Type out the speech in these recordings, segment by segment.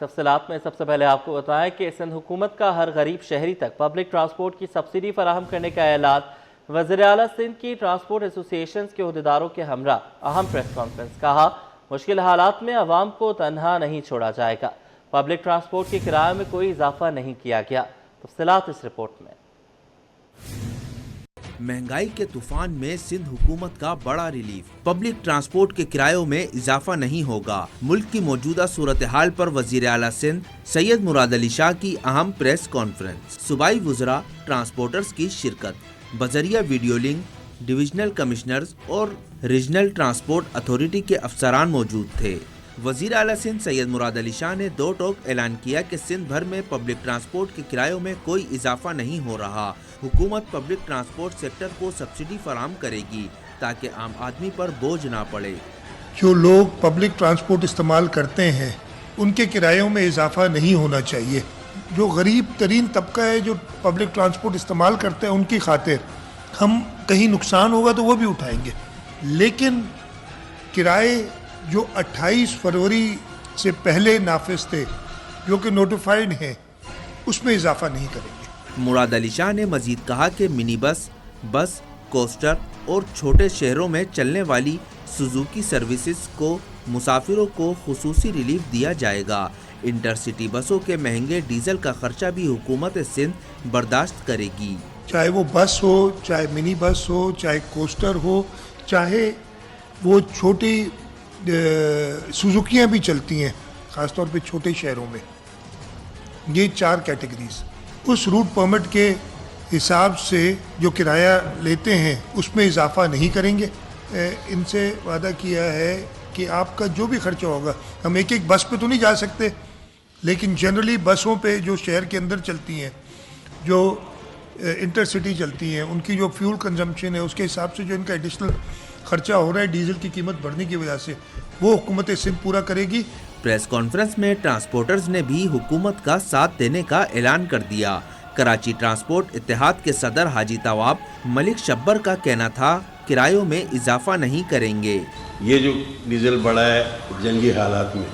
تفصیلات میں سب سے پہلے آپ کو بتائیں کہ سندھ حکومت کا ہر غریب شہری تک پبلک ٹرانسپورٹ کی سبسڈی فراہم کرنے کا اعلان۔ وزیر اعلیٰ سندھ کی ٹرانسپورٹ ایسوسی ایشنز کے عہدیداروں کے ہمراہ اہم پریس کانفرنس۔ کہا مشکل حالات میں عوام کو تنہا نہیں چھوڑا جائے گا، پبلک ٹرانسپورٹ کے کرایے میں کوئی اضافہ نہیں کیا گیا۔ تفصیلات اس رپورٹ میں۔ مہنگائی کے طوفان میں سندھ حکومت کا بڑا ریلیف، پبلک ٹرانسپورٹ کے کرایوں میں اضافہ نہیں ہوگا۔ ملک کی موجودہ صورتحال پر وزیر اعلیٰ سندھ سید مراد علی شاہ کی اہم پریس کانفرنس۔ صوبائی وزراء، ٹرانسپورٹرز کی شرکت بذریعہ ویڈیو لنک، ڈویژنل کمشنرز اور ریجنل ٹرانسپورٹ اتھارٹی کے افسران موجود تھے۔ وزیر اعلیٰ سندھ سید مراد علی شاہ نے دو ٹوک اعلان کیا کہ سندھ بھر میں پبلک ٹرانسپورٹ کے کرایوں میں کوئی اضافہ نہیں ہو رہا۔ حکومت پبلک ٹرانسپورٹ سیکٹر کو سبسڈی فراہم کرے گی تاکہ عام آدمی پر بوجھ نہ پڑے۔ جو لوگ پبلک ٹرانسپورٹ استعمال کرتے ہیں ان کے کرایوں میں اضافہ نہیں ہونا چاہیے۔ جو غریب ترین طبقہ ہے جو پبلک ٹرانسپورٹ استعمال کرتے ہیں ان کی خاطر ہم کہیں نقصان ہوگا تو وہ بھی اٹھائیں گے، لیکن کرائے جو 28 فروری سے پہلے نافذ تھے جو کہ نوٹیفائڈ ہیں اس میں اضافہ نہیں کریں گے۔ مراد علی شاہ نے مزید کہا کہ منی بس، بس، کوسٹر اور چھوٹے شہروں میں چلنے والی سوزوکی سروسز کو مسافروں کو خصوصی ریلیف دیا جائے گا۔ انٹر سٹی بسوں کے مہنگے ڈیزل کا خرچہ بھی حکومت سندھ برداشت کرے گی۔ چاہے وہ بس ہو، چاہے منی بس ہو، چاہے کوسٹر ہو، چاہے وہ چھوٹی سوزوکیاں بھی چلتی ہیں خاص طور پہ چھوٹے شہروں میں، یہ 4 کیٹیگریز اس روٹ پرمٹ کے حساب سے جو کرایہ لیتے ہیں اس میں اضافہ نہیں کریں گے۔ ان سے وعدہ کیا ہے کہ آپ کا جو بھی خرچہ ہوگا، ہم ایک بس پہ تو نہیں جا سکتے، لیکن جنرلی بسوں پہ جو شہر کے اندر چلتی ہیں، جو انٹر سٹی چلتی ہیں، ان کی جو فیول کنزمپشن ہے اس کے حساب سے جو ان کا ایڈیشنل خرچہ ہو رہا ہے ڈیزل کی قیمت بڑھنے کی وجہ سے، وہ حکومت سندھ پورا کرے گی۔ پریس کانفرنس میں ٹرانسپورٹرز نے بھی حکومت کا ساتھ دینے کا اعلان کر دیا۔ کراچی ٹرانسپورٹ اتحاد کے صدر حاجی طواب ملک شبر کا کہنا تھا کرایوں میں اضافہ نہیں کریں گے۔ یہ جو ڈیزل بڑھا ہے جنگی حالات میں،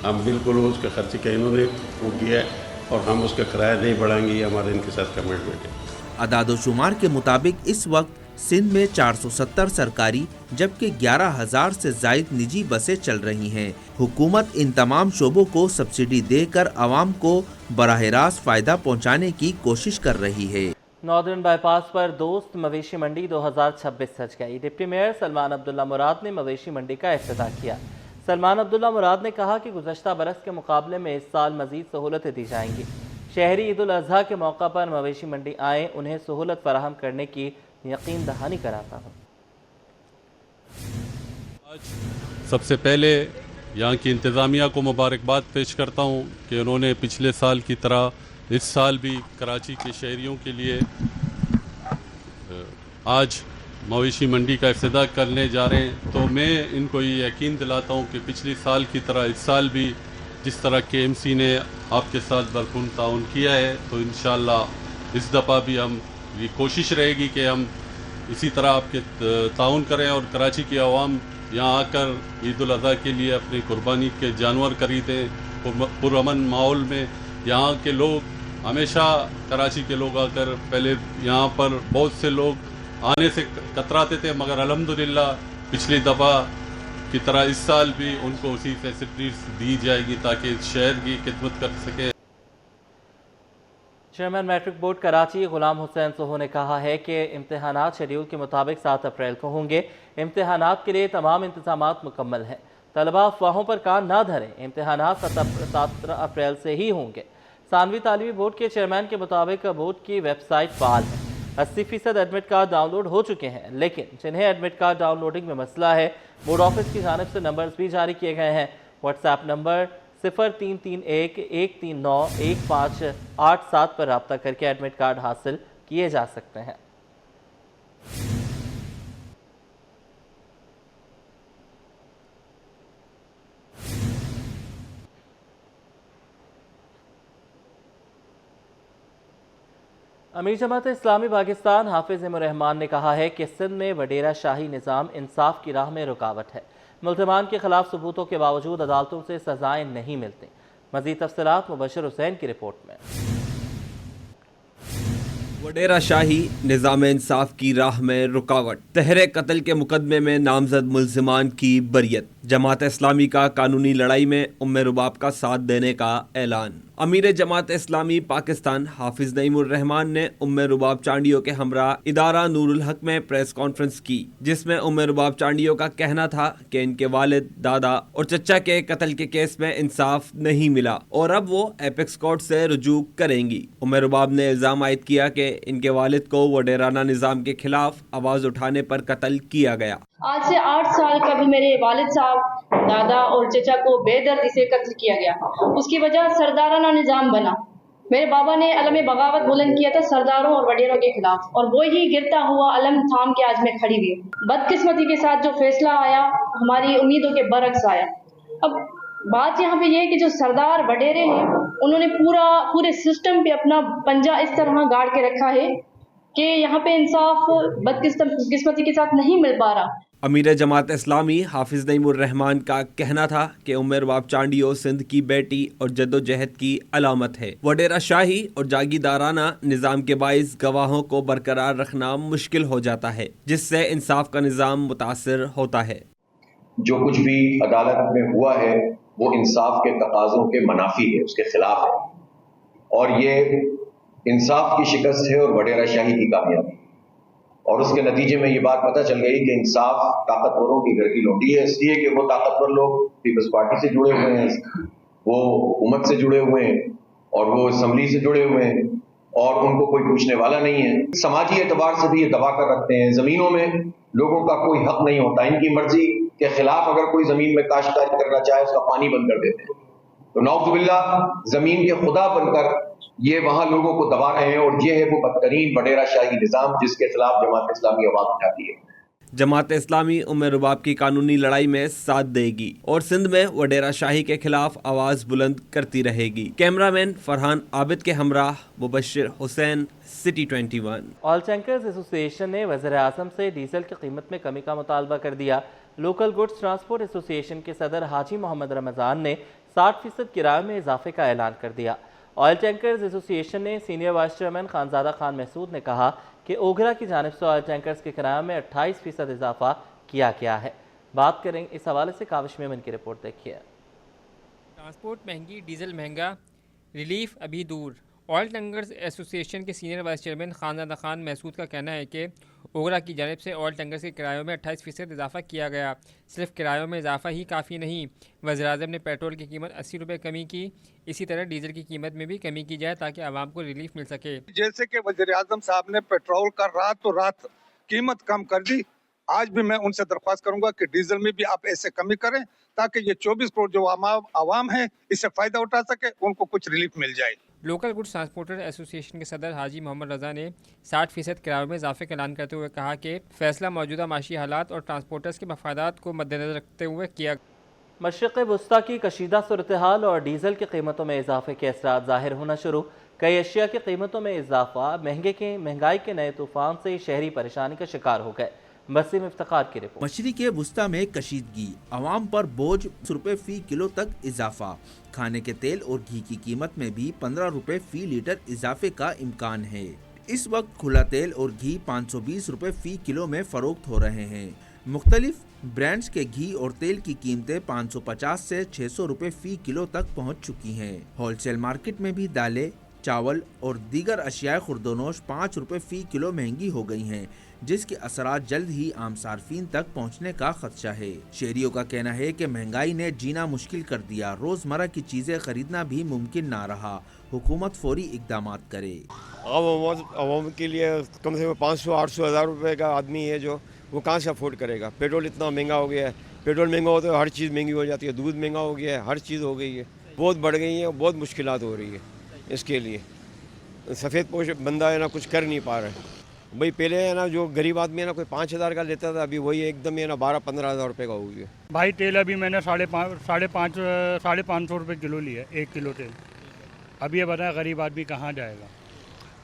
ہم بالکل اس کے خرچے کا انہوں نے وہ کیا ہے اور ہم اس کا کرایہ نہیں بڑھائیں گے، یہ ہمارے ان کے ساتھ کمٹمنٹ ہے۔ اعداد و شمار کے مطابق اس وقت سندھ میں 470 سرکاری جبکہ 11,000 سے زائد نجی بسیں چل رہی ہیں۔ حکومت ان تمام شعبوں کو سبسڈی دے کر عوام کو براہ راست فائدہ پہنچانے کی کوشش کر رہی ہے۔ ناردرن بائی پاس پر دوست مویشی منڈی 2026 سج گئی۔ ڈپٹی میئر سلمان عبداللہ مراد نے مویشی منڈی کا افتتاح کیا۔ سلمان عبداللہ مراد نے کہا کہ گزشتہ برس کے مقابلے میں اس سال مزید سہولتیں دی جائیں گی۔ شہری عید الاضحیٰ کے موقع پر مویشی منڈی آئیں، انہیں سہولت فراہم کرنے کی یقین دہانی کراتا ہوں۔ آج سب سے پہلے یہاں کی انتظامیہ کو مبارکباد پیش کرتا ہوں کہ انہوں نے پچھلے سال کی طرح اس سال بھی کراچی کے شہریوں کے لیے آج مویشی منڈی کا افتتاح کرنے جا رہے ہیں، تو میں ان کو یہ یقین دلاتا ہوں کہ پچھلی سال کی طرح اس سال بھی جس طرح کے ایم سی نے آپ کے ساتھ بھرپور تعاون کیا ہے، تو انشاءاللہ اس دفعہ بھی ہم یہ کوشش رہے گی کہ ہم اسی طرح آپ کے تعاون کریں اور کراچی کی عوام یہاں آ کر عید الاضحیٰ کے لیے اپنی قربانی کے جانور خریدیں پرامن ماحول میں۔ یہاں کے لوگ ہمیشہ کراچی کے لوگ آ کر پہلے یہاں پر بہت سے لوگ آنے سے کتراتے تھے، مگر الحمدللہ پچھلی دفعہ کی طرح اس سال بھی ان کو اسی فیسلٹیز دی جائے گی تاکہ شہر کی خدمت کر سکے۔ Chairman matric board Karachi Ghulam حسین سوہو نے کہا ہے کہ امتحانات شیڈول کے مطابق 7 اپریل کو ہوں گے۔ امتحانات کے لیے تمام انتظامات مکمل ہیں، طلبہ افواہوں پر کان نہ دھریں، امتحانات 17 اپریل سے ہی ہوں گے۔ ثانوی تعلیمی بورڈ کے چیئرمین کے مطابق بورڈ کی ویب سائٹ فعال ہے، 80% ایڈمٹ کارڈ ڈاؤن لوڈ ہو چکے ہیں، لیکن جنہیں ایڈمٹ کارڈ ڈاؤن لوڈنگ میں مسئلہ ہے بورڈ آفس کی جانب سے نمبرز بھی جاری کیے گئے ہیں۔ واٹس ایپ نمبر 0331139157 پر رابطہ کر کے ایڈمٹ کارڈ حاصل کیے جا سکتے ہیں۔ امیر جماعت اسلامی پاکستان حافظ ام الرحمان نے کہا ہے کہ سندھ میں وڈیرہ شاہی نظام انصاف کی راہ میں رکاوٹ ہے۔ ملزمان کے خلاف ثبوتوں کے باوجود عدالتوں سے سزائیں نہیں ملتی۔ مزید تفصیلات مبشر حسین کی رپورٹ میں۔ وڈیرہ شاہی نظام انصاف کی راہ میں رکاوٹ، تہرے قتل کے مقدمے میں نامزد ملزمان کی بریت، جماعت اسلامی کا قانونی لڑائی میں ام رباب کا ساتھ دینے کا اعلان۔ امیر جماعت اسلامی پاکستان حافظ نعیم الرحمان نے ام رباب چانڈیو کے ہمراہ ادارہ نور الحق میں پریس کانفرنس کی، جس میں ام رباب چانڈیو کا کہنا تھا کہ ان کے والد، دادا اور چچا کے قتل کے کیس میں انصاف نہیں ملا اور اب وہ ایپیکس کورٹ سے رجوع کریں گی۔ ام رباب نے الزام عائد کیا کہ ان کے والد کو وڈیرانہ نظام کے خلاف آواز اٹھانے پر قتل کیا گیا۔ آج سے 8 سال قبل میرے والد صاحب، دادا اور چچا کو بے دردی سے قتل کیا گیا۔ اس کی وجہ سردارانہ نظام بنا۔ میرے بابا نے علم بغاوت بلند کیا تھا سرداروں اور وڈیروں کے خلاف، اور وہی گرتا ہوا علم تھام کے آج میں کھڑی ہوئی۔ بدقسمتی کے ساتھ جو فیصلہ آیا ہماری امیدوں کے برعکس آیا۔ اب بات یہاں پہ یہ ہے کہ جو سردار وڈیرے ہیں انہوں نے پورے سسٹم پہ اپنا پنجہ اس طرح گاڑ کے رکھا ہے کہ یہاں پہ انصاف بدقسمتی کے ساتھ نہیں مل پا رہا۔ امیر جماعت اسلامی حافظ نعیم الرحمان کا کہنا تھا کہ ام رباب چانڈیو سندھ کی بیٹی اور جدوجہد کی علامت ہے۔ وڈیرہ شاہی اور جاگیردارانہ نظام کے باعث گواہوں کو برقرار رکھنا مشکل ہو جاتا ہے، جس سے انصاف کا نظام متاثر ہوتا ہے۔ جو کچھ بھی عدالت میں ہوا ہے وہ انصاف کے تقاضوں کے منافی ہے، اس کے خلاف ہے، اور یہ انصاف کی شکست ہے اور وڈیرہ شاہی کی کامیابی، اور اس کے نتیجے میں یہ بات پتہ چل گئی کہ انصاف طاقتوروں کی گھر کی لوٹی ہے، اس لیے کہ وہ طاقتور لوگ پیپلز پارٹی سے جڑے ہوئے ہیں، وہ حکومت سے جڑے ہوئے ہیں، اور وہ اسمبلی سے جڑے ہوئے ہیں، اور ان کو کوئی پوچھنے والا نہیں ہے۔ سماجی اعتبار سے بھی یہ دبا کر رکھتے ہیں، زمینوں میں لوگوں کا کوئی حق نہیں ہوتا، ان کی مرضی کے خلاف اگر کوئی زمین میں کاشتکاری کرنا چاہے اس کا پانی بند کر دیتے ہیں۔ تو نعوذ باللہ زمین کے خدا بن کر یہ وہاں لوگوں کو دبا رہے ہیں، اور یہ ہے وہ بدترین وڈیرہ شاہی نظام جس کے خلاف جماعت اسلامی آواز اٹھاتی ہے۔ جماعت اسلامی ام رباب کی قانونی لڑائی میں ساتھ دے گی اور سندھ میں وڈیرہ شاہی کے خلاف آواز بلند کرتی رہے گی۔ کیمرہ مین فرحان عابد کے ہمراہ مبشر حسین، سٹی 21۔ آئل ٹینکرز ایسوسی ایشن نے وزیر اعظم سے ڈیزل کی قیمت میں کمی کا مطالبہ کر دیا۔ لوکل گڈز ٹرانسپورٹ ایسوسی ایشن کے صدر حاجی محمد رمضان نے 60% کرایے میں اضافے کا اعلان کر دیا۔ آئل ٹینکرز ایسوسی ایشن نے senior vice chairman Khanzada Khan Mehsud نے کہا کہ اوگرا کی جانب سے آئل ٹینکرز کے کرایے میں 28% اضافہ کیا گیا ہے۔ بات کریں اس حوالے سے کاوش میمن کی رپورٹ دیکھیے۔ ٹرانسپورٹ مہنگی، ڈیزل مہنگا، ریلیف ابھی دور۔ آئل ٹینکرز ایسوسی ایشن کے senior vice chairman Khanzada Khan Mehsud کا کہنا ہے کہ اوگرا کی جانب سے آئل ٹینکرز کے کرایوں میں 28% اضافہ کیا گیا۔ صرف کرایوں میں اضافہ ہی کافی نہیں، وزیراعظم نے پیٹرول کی قیمت 80 روپے کمی کی، اسی طرح ڈیزل کی قیمت میں بھی کمی کی جائے تاکہ عوام کو ریلیف مل سکے۔ جیسے کہ وزیر اعظم صاحب نے پیٹرول کا رات قیمت کم کر دی، آج بھی میں ان سے درخواست کروں گا کہ ڈیزل میں بھی آپ ایسے کمی کریں تاکہ یہ 24 کروڑ جو عوام ہیں اس سے فائدہ اٹھا سکے، ان کو کچھ ریلیف مل جائے۔ لوکل گڈز ٹرانسپورٹر ایسوسی ایشن کے صدر حاجی محمد رضا نے 60% کرایوں میں اضافے کا اعلان کرتے ہوئے کہا کہ فیصلہ موجودہ معاشی حالات اور ٹرانسپورٹرز کے مفادات کو مد نظر رکھتے ہوئے کیا۔ مشرق وسطیٰ کی کشیدہ صورتحال اور ڈیزل کی قیمتوں میں اضافے کے اثرات ظاہر ہونا شروع۔ کئی اشیاء کی قیمتوں میں اضافہ مہنگائی کے نئے طوفان سے شہری پریشانی کا شکار ہو گئے۔ وسیم افتخار کی رپورٹ۔ مشرق وسطیٰ میں کشیدگی، عوام پر بوجھ، 10 روپے فی کلو تک اضافہ۔ کھانے کے تیل اور گھی کی قیمت میں بھی 15 روپے فی لیٹر اضافے کا امکان ہے۔ اس وقت کھلا تیل اور گھی 520 روپے فی کلو میں فروخت ہو رہے ہیں۔ مختلف برانڈز کے گھی اور تیل کی قیمتیں 550 سے 600 روپے فی کلو تک پہنچ چکی ہیں۔ ہول سیل مارکیٹ میں بھی دالیں، چاول اور دیگر اشیاء خوردونوش 5 روپے فی کلو مہنگی ہو گئی ہیں، جس کے اثرات جلد ہی عام صارفین تک پہنچنے کا خدشہ ہے۔ شہریوں کا کہنا ہے کہ مہنگائی نے جینا مشکل کر دیا، روزمرہ کی چیزیں خریدنا بھی ممکن نہ رہا۔ حکومت فوری اقدامات کرے۔ عوام کے لیے کم سے کم 500-800 ہزار روپے کا آدمی ہے جو وہ کہاں سے افورڈ کرے گا؟ پیٹرول اتنا مہنگا ہو گیا ہے، پیٹرول مہنگا ہوتا ہے ہر چیز مہنگی ہو جاتی ہے، دودھ مہنگا ہو گیا ہے، ہر چیز ہو گئی ہے، بہت بڑھ گئی ہیں، بہت مشکلات ہو رہی ہے۔ اس کے لیے سفید پوش بندہ ہے نا کچھ کر نہیں پا رہا ہے۔ بھائی پہلے ہے نا جو غریب آدمی ہے نا کوئی 5,000 کا لیتا تھا، ابھی وہی ایک دم ہے نا 12-15 ہزار روپے کا ہو گیا۔ بھائی تیل ابھی میں نے 550 روپے کلو لیا ہے، 1 کلو تیل۔ اب یہ بتائیں غریب آدمی کہاں جائے گا؟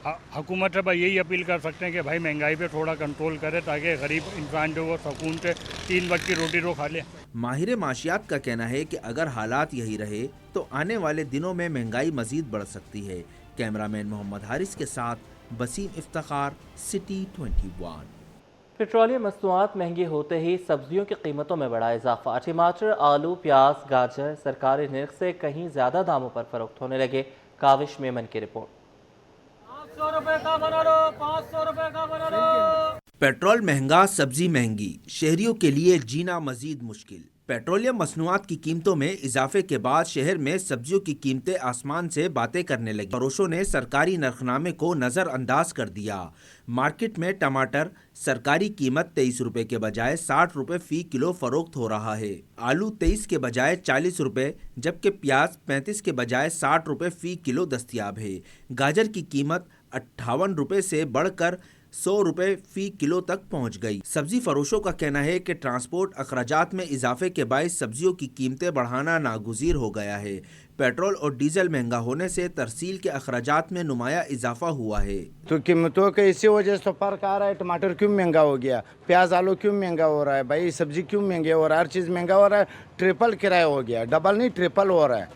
हुकूमत से भाई यही अपील कर सकते हैं कि भाई महंगाई पे थोड़ा कंट्रोल करे ताकि गरीब इंसान जो वो सुकून से 3 वक्त की रोटी तो खा ले। माहिर माशियात का कहना है कि अगर हालात यही रहे तो आने वाले दिनों में महंगाई मजीद बढ़ सकती है। कैमरामैन मोहम्मद हारिस के साथ वसीम इफ्तिखार, सिटी 21। पेट्रोलियम मसनूआत महंगी होते ही सब्जियों की कीमतों में बड़ा इजाफा। टमाटर, आलू, प्याज, गाजर सरकारी निर्ख से कहीं ज़्यादा दामों पर फरोख्त होने लगे। काविश मेमन की रिपोर्ट। 500 रुपए का बना लो, 500 रुपए का बना लो। पेट्रोल महंगा, सब्जी महंगी, शहरियों के लिए जीना मजीद मुश्किल। पेट्रोलियम मसनूआत की कीमतों में इजाफे के बाद शहर में सब्जियों की कीमतें आसमान से बातें करने लगी। फरोशों ने सरकारी नरखनामे को नज़रअंदाज कर दिया। मार्केट में टमाटर सरकारी कीमत 23 रुपए के बजाय 60 रुपए फी किलो फरोख्त हो रहा है। आलू 23 के बजाय 40 रुपए, जबकि प्याज 35 के बजाय 60 रुपए फी किलो दस्तयाब है। गाजर की कीमत 58 रुपए से बढ़कर 100 रुपए फी किलो तक पहुंच गई। सब्जी फरोशों का कहना है कि ट्रांसपोर्ट अखराजात में इजाफे के बायस सब्जियों की कीमतें बढ़ाना नागुज़ीर हो गया है। पेट्रोल और डीजल महंगा होने से तरसील के अखराजात में नुमाया इजाफा हुआ है। तो कीमतों के इसी वजह से फर्क आ रहा है। टमाटर क्यों महंगा हो गया, प्याज आलू क्यों महंगा हो रहा है, भाई सब्जी क्यों महंगे हो रहा है, हर चीज़ महंगा हो रहा है। ट्रिपल किराया हो गया, डबल नहीं ट्रिपल हो रहा है।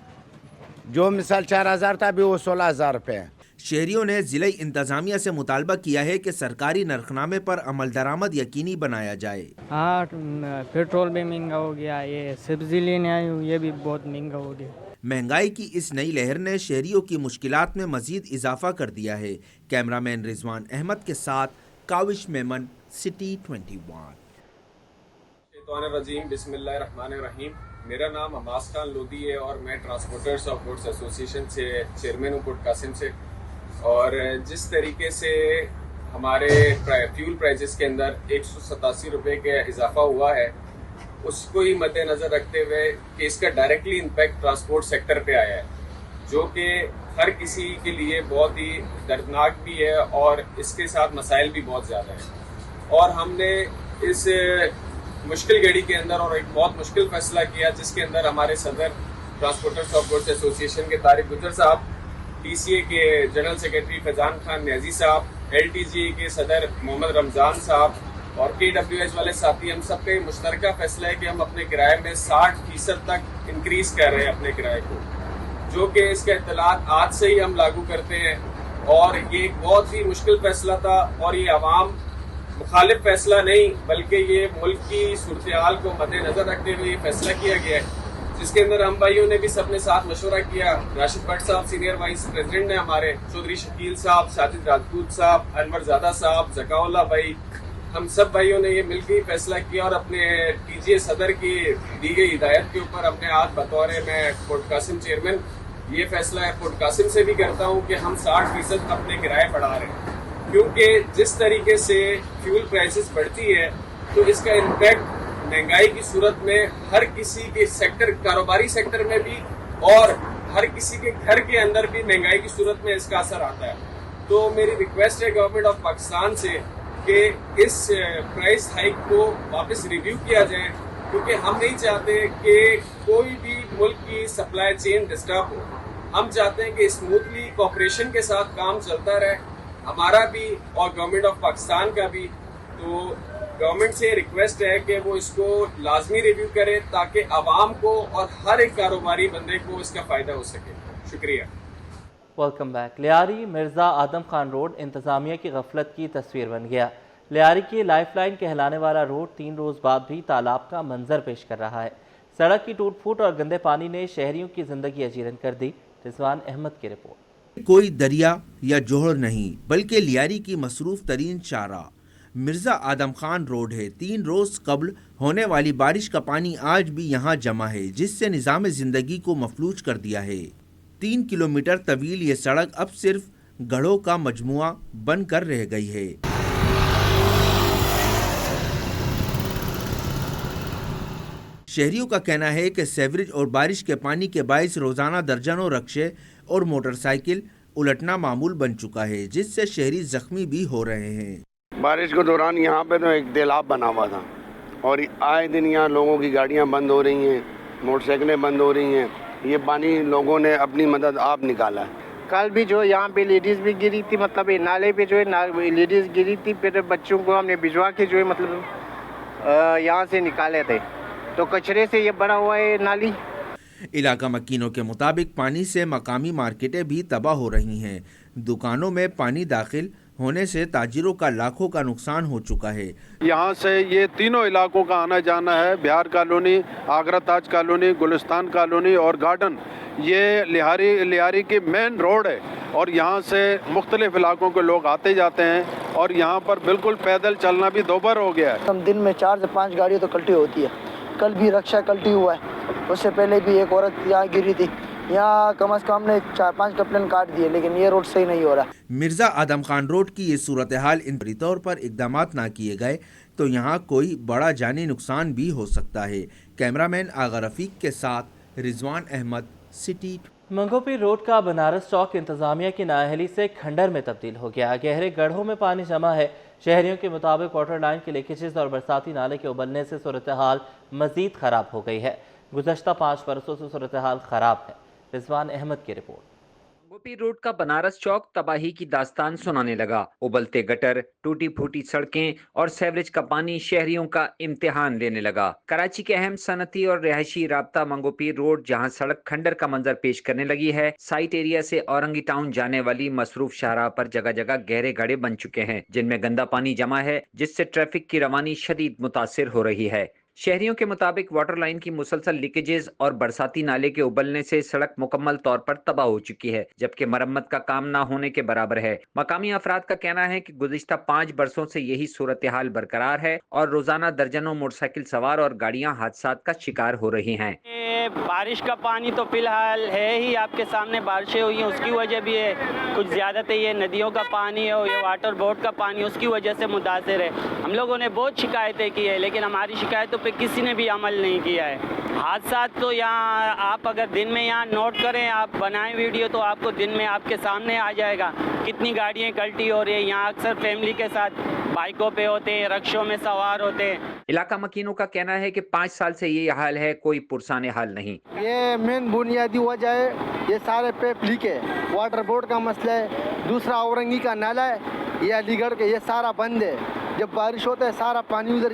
जो मिसाल 4000 था अभी वो 16000 रुपये है। शहरियों ने जिले इंतजामिया से मुतालबा किया है कि सरकारी नरखनामे पर अमल दरामद यकीनी बनाया जाए। हाँ, पेट्रोल भी महंगा हो गया, ये सब्जी लेने आई हूँ ये भी बहुत महंगा हो गया। महंगाई की इस नई लहर ने शहरियों की मुश्किलात में मजीद इजाफा कर दिया है। कैमरामैन रिजवान अहमद के साथ काविश मेमन, सिटी 21। बिस्मिल्लाहिर्रहमानिर्रहीम। मेरा नाम हमास खान लोधी है और मैं ट्रांसपोर्टर्स ऑफ गुड्स एसोसिएशन से चेयरमैन हूँ पुट कासिम से। और जिस तरीके से हमारे फ्यूल प्राइसेस के अंदर 187 रुपये का इजाफा हुआ है, उसको ही मद्देनज़र रखते हुए कि इसका डायरेक्टली इम्पैक्ट ट्रांसपोर्ट सेक्टर पे आया है, जो कि हर किसी के लिए बहुत ही दर्दनाक भी है और इसके साथ मसाइल भी बहुत ज़्यादा हैं। और हमने इस मुश्किल घड़ी के अंदर और एक बहुत मुश्किल फैसला किया, जिसके अंदर हमारे सदर ट्रांसपोर्टर्स ऑफ गुड्स एसोसिएशन के तारिक गुजर साहब, TCA के जनरल सेक्रेटरी फैजान खान न्याजी साहब, LTGA के सदर मोहम्मद रमज़ान साहब और KWH वाले साथी, हम सब का मुश्तरका फैसला है कि हम अपने किराए में 60% तक इंक्रीज़ कर रहे हैं अपने किराए को, जो कि इसका इत्तलात आज से ही हम लागू करते हैं। और ये एक बहुत ही मुश्किल फैसला था और ये आवाम मुखालिफ फैसला नहीं बल्कि ये मुल्क की सूरत-ए-हाल को मद्देनजर रखते हुए ये फैसला किया गया है, जिसके अंदर हम भाइयों ने भी सबने साथ मशवरा किया। राशिद भट्ट साहब सीनियर वाइस प्रेसिडेंट ने हमारे, चौधरी शकील साहब, साजिद राजपूत साहब, अनवर ज़ादा साहब, ज़काउल्लाह भाई, हम सब भाइयों ने ये मिलकर ही फैसला किया और अपने TGA सदर की दी गई हिदायत के ऊपर हमने आज बतौर मैं पोर्ट कासिम चेयरमैन ये फैसला है पोर्ट कासिम से भी करता हूँ कि हम 60% अपने किराए बढ़ा रहे हैं, क्योंकि जिस तरीके से फ्यूल प्राइसेस बढ़ती है तो इसका इम्पैक्ट महंगाई की सूरत में हर किसी के सेक्टर, कारोबारी सेक्टर में भी और हर किसी के घर के अंदर भी महंगाई की सूरत में इसका असर आता है। तो मेरी रिक्वेस्ट है गवर्नमेंट ऑफ पाकिस्तान से कि इस प्राइस हाइक को वापस रिव्यू किया जाए, क्योंकि हम नहीं चाहते कि कोई भी मुल्क की सप्लाई चेन डिस्टर्ब हो। हम चाहते हैं कि स्मूथली कोऑपरेशन के साथ काम चलता रहे, हमारा भी और गवर्नमेंट ऑफ पाकिस्तान का भी। तो गवर्नमेंट से रिक्वेस्ट है कि वो इसको लाजमी रिव्यू करे ताकि आवाम को और हर एक कारोबारी बंदे को इसका फ़ायदा हो सके। शुक्रिया। Welcome back. Lyari Mirza Adam Khan road इंतज़ामिया की गफलत की तस्वीर बन गया। लियारी की लाइफलाइन कहलाने वाला रोड 3 रोज़ बाद भी तालाब का मंजर पेश कर रहा है। सड़क की टूट फूट और गंदे पानी ने शहरियों की जिंदगी अजीरन कर दी। रिजवान अहमद की रिपोर्ट। कोई दरिया या जोहर नहीं बल्कि लियारी की मसरूफ तरीन शारा मिर्ज़ा आदम खान रोड है। 3 रोज़ कबल होने वाली बारिश का पानी आज भी यहाँ जमा है, जिससे निज़ाम ज़िंदगी को मफलूज कर दिया है। 3 किलोमीटर तवील ये सड़क अब सिर्फ गढ़ों का मजमुआ बन कर रह गई है। शहरियों का कहना है कि सीवरेज और बारिश के पानी के बायस रोज़ाना दर्जनों रक्शे और मोटरसाइकिल उलटना मामूल बन चुका है, जिससे शहरी जख्मी भी हो रहे हैं। बारिश के दौरान यहाँ पे तो एक तालाब बना हुआ था और आए दिन यहाँ लोगों की गाड़ियाँ बंद हो रही हैं, मोटरसाइकिलें बंद हो रही हैं। ये पानी लोगों ने अपनी मदद आप निकाला है। कल भी जो यहाँ पे लेडीज़ भी गिरी थी, मतलब ये नाले पे जो है लेडीज़ गिरी थी, फिर बच्चों को हमने भिजवा के जो है मतलब यहाँ से निकाले थे। तो कचरे से ये बना हुआ है नाली। इलाका मकीनों के मुताबिक पानी से मकामी मार्केटें भी तबाह हो रही हैं। दुकानों में पानी दाखिल होने से ताजिरों का लाखों का नुकसान हो चुका है। यहाँ से ये तीनों इलाकों का आना जाना है, बिहार कॉलोनी, आगरा ताज कॉलोनी, गुलिस्तान कॉलोनी और गार्डन, ये लिहारी की मेन रोड है और यहाँ से मुख्तलिफ इलाकों के लोग आते जाते हैं और यहाँ पर बिल्कुल पैदल चलना भी दोबार हो गया है। हम दिन में 4 से 5 गाड़ियाँ तो कल्टी होती है। कल भी रक्षा कल्टी हुआ है, उससे पहले भी एक औरत यहाँ गिरी थी। यहाँ कम से कम हमने 4-5 कप्लन काट दिए, लेकिन ये रोड सही नहीं हो रहा। मिर्जा आदम खान रोड की ये सूरत हाल इन तौर पर इकदामात ना किए गए तो यहाँ कोई बड़ा जानी नुकसान भी हो सकता है। कैमरामैन आगा रफीक के साथ रिजवान अहमद, सिटी। मंगोपीर रोड का बनारस चौक इंतजामिया की नाअहली से खंडर में तब्दील हो गया। गहरे गड्ढों में पानी जमा है। शहरियों के मुताबिक वाटर लाइन के लीकेजेस और बरसाती नाले के उबलने से सूरत हाल मजीद खराब हो गई है। गुज़श्ता 5 बरसों से सूरत हाल खराब है। रिजवान अहमद की रिपोर्ट। मंगोपीर रोड का बनारस चौक तबाही की दास्तान सुनाने लगा। उबलते गटर, टूटी फूटी सड़कें और सीवरेज का पानी शहरियों का इम्तिहान लेने लगा। कराची के अहम सनती और रिहायशी राब्ता मंगोपीर रोड, जहां सड़क खंडर का मंजर पेश करने लगी है। साइट एरिया से औरंगी टाउन जाने वाली मसरूफ शाहराह पर जगह जगह गहरे गड्ढे बन चुके हैं, जिनमें गंदा पानी जमा है, जिससे ट्रैफिक की रवानी शदीद मुतासिर हो रही है। शहरियों के मुताबिक वाटर लाइन की मुसलसल लीकेजेस और बरसाती नाले के उबलने से सड़क मुकम्मल तौर पर तबाह हो चुकी है, जबकि मरम्मत का काम ना होने के बराबर है। मकामी अफराद का कहना है कि गुज़िश्ता 5 बरसों से यही सूरत हाल बरकरार है और रोजाना दर्जनों मोटरसाइकिल सवार और गाड़ियां हादसात का शिकार हो रही हैं। बारिश का पानी तो फिलहाल है ही, आपके सामने बारिशें हुई हैं, उसकी वजह भी है। कुछ ज़्यादातर ये नदियों का पानी है और ये वाटर बोर्ड का पानी, उसकी वजह से मुतासिर है। हम लोगों ने बहुत शिकायतें की है, लेकिन हमारी शिकायतों पे किसी ने भी अमल नहीं किया है। हादसा तो यहाँ आप अगर दिन में यहाँ नोट करें, आप बनाएं वीडियो, तो आपको दिन में आपके सामने आ जाएगा कितनी गाड़ियाँ कल्टी हो रही है। यहाँ अक्सर फैमिली के साथ बाइकों पे होते हैं, रक्षों में सवार होते हैं। इलाका मकीनों का कहना है कि 5 साल से ये हाल है, कोई पुरसाने हाल नहीं। ये मेन बुनियादी वजह है, ये सारे पेप लीक है, वाटर बोर्ड का मसला है, दूसरा औरंगी का नाला है, ये अलीगढ़ के, ये सारा बंद है। जब बारिश होता है सारा पानी उधर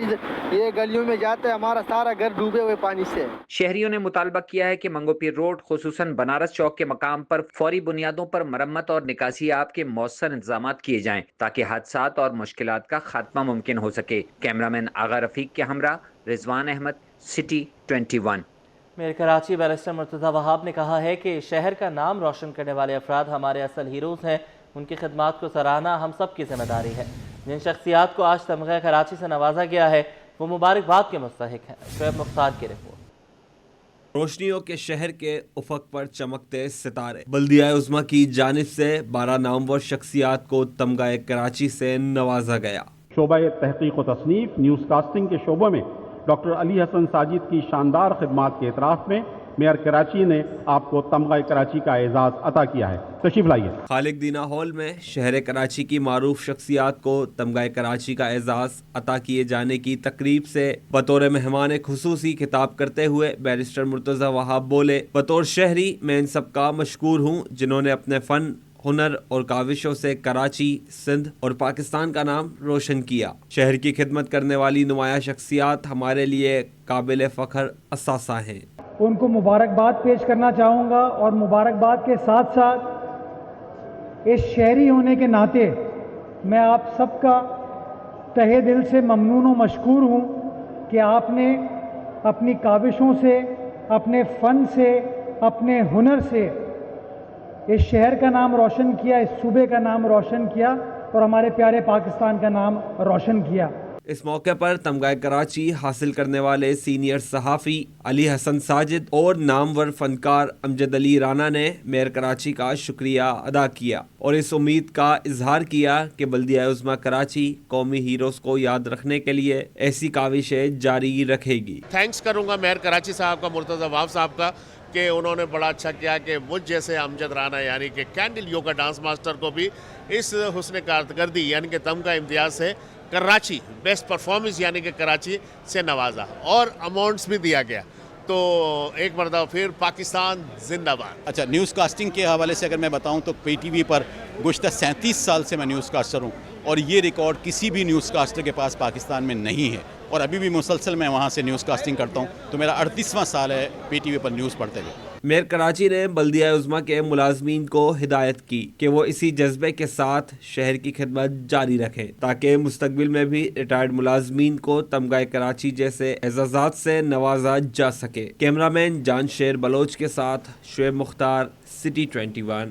ये गलियों में जाता है, हमारा सारा घर डूबे हुए पानी से। शहरियों ने मुतालबा किया है कि मंगोपीर रोड खुसूसन बनारस चौक के मकाम पर फौरी बुनियादों पर मरम्मत और निकासी आप के मौसर इंतजाम किए जाएं, ताकि हादसात और मुश्किलात का खात्मा मुमकिन हो सके। कैमरामैन आगा रफीक के हमरा Rizwan Ahmed, city 21। Mayor Karachi barrister Murtaza Wahab ने कहा है कि शहर का नाम रोशन करने वाले अफराद हमारे असल हीरोज़ हैं। उनकी खिदमात को सराहना हम सब की जिम्मेदारी है। जिन शख्सियात को आज तमग़ा कराची से नवाजा गया है वो मुबारकबाद के मुस्तहिक हैं। शोएब मुख्तार की रिपोर्ट। रोशनियों के शहर के उफक पर चमकते सितारे। बल्दिया उज़्मा की जानिब से 12 नामवर शख्सियात को तमग़ा कराची से नवाजा गया। शोबा तहक़ीक़ व तसनीफ़ न्यूज़ कास्टिंग के शोबे में डॉक्टर अली हसन साजिद की शानदार खिदमात के एतराफ़ में मेयर कराची ने आपको तमग़ा कराची का एजाज़ अता किया है। तशरीफ लाइए। खालिक दीना हॉल में शहर कराची की मारूफ शख्सियात को तमग़ा कराची का एजाज़ अता किए जाने की तकरीब से बतौर मेहमान खुसूसी खिताब करते हुए बैरिस्टर मुर्तज़ा वहाब बोले, बतौर शहरी मैं इन सब का मशकूर हूँ जिन्होंने अपने फ़न, हुनर और काविशों से कराची, सिंध और पाकिस्तान का नाम रोशन किया। शहर की खिदमत करने वाली नुमाया शख्सियात हमारे लिए काबिल फ़ख्र असासा हैं। उनको मुबारकबाद पेश करना चाहूँगा और मुबारकबाद के साथ साथ इस शहरी होने के नाते मैं आप सबका तहे दिल से ममनून व मशकूर हूँ कि आपने अपनी काविशों से, अपने फ़न से, अपने हुनर से इस शहर का नाम रोशन किया, इस सूबे का नाम रोशन किया और हमारे प्यारे पाकिस्तान का नाम रोशन किया। इस मौके पर तमग़ा कराची हासिल करने वाले सीनियर सहाफ़ी अली हसन साजिद और नामवर फनकार अमजद अली राना ने मेयर कराची का शुक्रिया अदा किया और इस उम्मीद का इजहार किया कि बल्दिया उज़्मा कराची कौमी हीरोज़ को याद रखने के लिए ऐसी काविशें जारी रखेगी। थैंक्स करूँगा मेयर कराची साहब का, मुर्तज़ा वहाब साहब का, कि उन्होंने बड़ा अच्छा किया कि मुझ जैसे अमजद राना यानी कि कैंडल योगा डांस मास्टर को भी इस हुस्न कारकर्दगी यानी कि तमग़ा इम्तियाज़ से कराची बेस्ट परफॉर्मेंस यानी कि कराची से नवाजा और अमाउंट्स भी दिया गया। तो एक मरतबा फिर पाकिस्तान जिंदाबाद। अच्छा, न्यूज़ कास्टिंग के हवाले से अगर मैं बताऊं तो PTV पर गुज़श्ता 37 साल से मैं न्यूज़ कास्टर हूं और ये रिकॉर्ड किसी भी न्यूज़ कास्टर के पास पाकिस्तान में नहीं है और अभी भी मुसलसल मैं वहां से न्यूज़ कास्टिंग करता हूं। तो मेरा 38वां साल है PTV पर न्यूज़ पढ़ते हुए। मेयर कराची ने बल्दिया उज़्मा के मुलाजमीन को हिदायत की कि वो इसी जज्बे के साथ शहर की खिदमत जारी रखें ताकि मुस्तकबिल में भी रिटायर्ड मुलाजमीन को तमगा कराची जैसे एजाज़ात से नवाजा जा सके। कैमरामैन जान शेर बलोच के साथ शुएब मुख्तार, सिटी 21।